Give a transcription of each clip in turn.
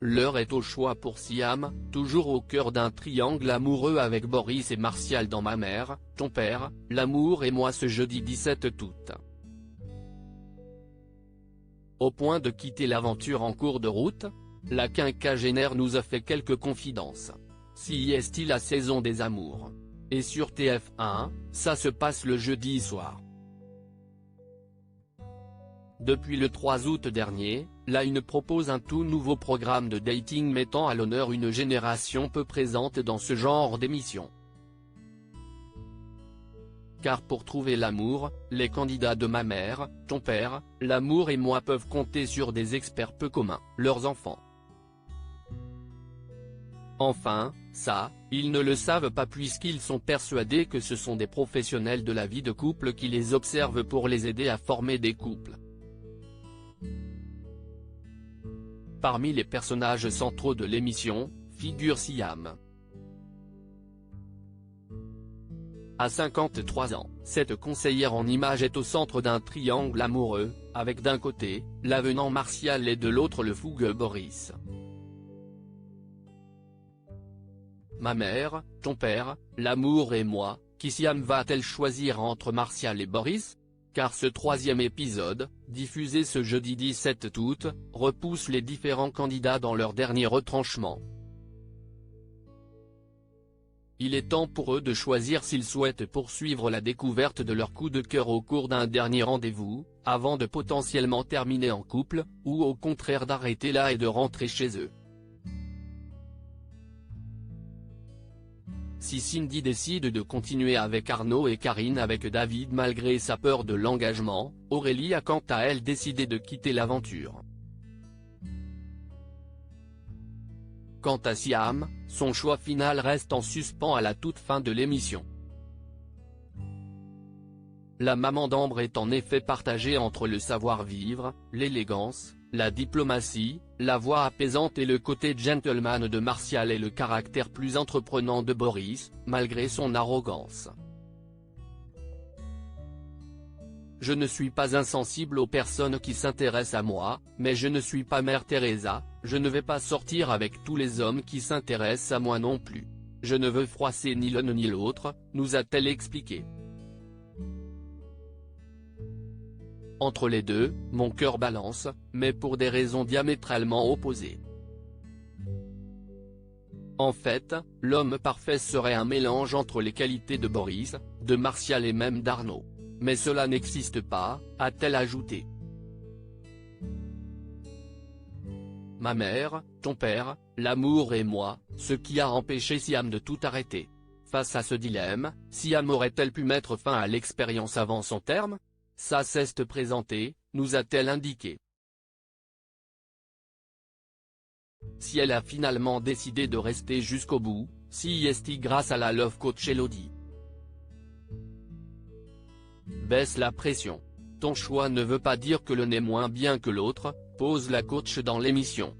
L'heure est au choix pour Siam, toujours au cœur d'un triangle amoureux avec Boris et Martial dans Ma mère, ton père, l'amour et moi ce jeudi 17 août. Au point de quitter l'aventure en cours de route, la quinquagénaire nous a fait quelques confidences. Si est-il la saison des amours? Et sur TF1, ça se passe le jeudi soir. Depuis le 3 août dernier, Line propose un tout nouveau programme de dating mettant à l'honneur une génération peu présente dans ce genre d'émission. Car pour trouver l'amour, les candidats de Ma mère, ton père, l'amour et moi peuvent compter sur des experts peu communs, leurs enfants. Enfin, ça, ils ne le savent pas puisqu'ils sont persuadés que ce sont des professionnels de la vie de couple qui les observent pour les aider à former des couples. Parmi les personnages centraux de l'émission, figure Siam. À 53 ans, cette conseillère en images est au centre d'un triangle amoureux, avec d'un côté, l'avenant Martial et de l'autre le fougueux Boris. Ma mère, ton père, l'amour et moi, qui Siam va-t-elle choisir entre Martial et Boris? Car ce troisième épisode, diffusé ce jeudi 17 août, repousse les différents candidats dans leur dernier retranchement. Il est temps pour eux de choisir s'ils souhaitent poursuivre la découverte de leur coup de cœur au cours d'un dernier rendez-vous, avant de potentiellement terminer en couple, ou au contraire d'arrêter là et de rentrer chez eux. Si Cindy décide de continuer avec Arnaud et Karine avec David malgré sa peur de l'engagement, Aurélie a quant à elle décidé de quitter l'aventure. Quant à Siam, son choix final reste en suspens à la toute fin de l'émission. La maman d'Ambre est en effet partagée entre le savoir-vivre, l'élégance, la diplomatie, la voix apaisante et le côté gentleman de Martial et le caractère plus entreprenant de Boris, malgré son arrogance. Je ne suis pas insensible aux personnes qui s'intéressent à moi, mais je ne suis pas Mère Teresa, je ne vais pas sortir avec tous les hommes qui s'intéressent à moi non plus. Je ne veux froisser ni l'un ni l'autre, nous a-t-elle expliqué. Entre les deux, mon cœur balance, mais pour des raisons diamétralement opposées. En fait, l'homme parfait serait un mélange entre les qualités de Boris, de Martial et même d'Arnaud. Mais cela n'existe pas, a-t-elle ajouté. Ma mère, ton père, l'amour et moi, ce qui a empêché Siam de tout arrêter. Face à ce dilemme, Siam aurait-elle pu mettre fin à l'expérience avant son terme? Ça s'est présenté, nous a-t-elle indiqué. Si elle a finalement décidé de rester jusqu'au bout, si est grâce à la love coach Elodie. Baisse la pression. Ton choix ne veut pas dire que l'un est moins bien que l'autre, pose la coach dans l'émission.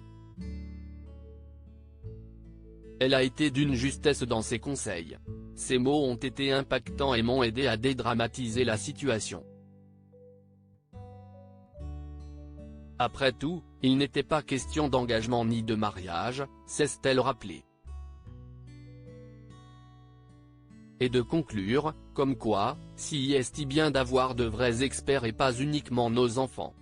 Elle a été d'une justesse dans ses conseils. Ses mots ont été impactants et m'ont aidé à dédramatiser la situation. Après tout, il n'était pas question d'engagement ni de mariage, s'est-elle rappelé. Et de conclure, comme quoi, si est bien d'avoir de vrais experts et pas uniquement nos enfants.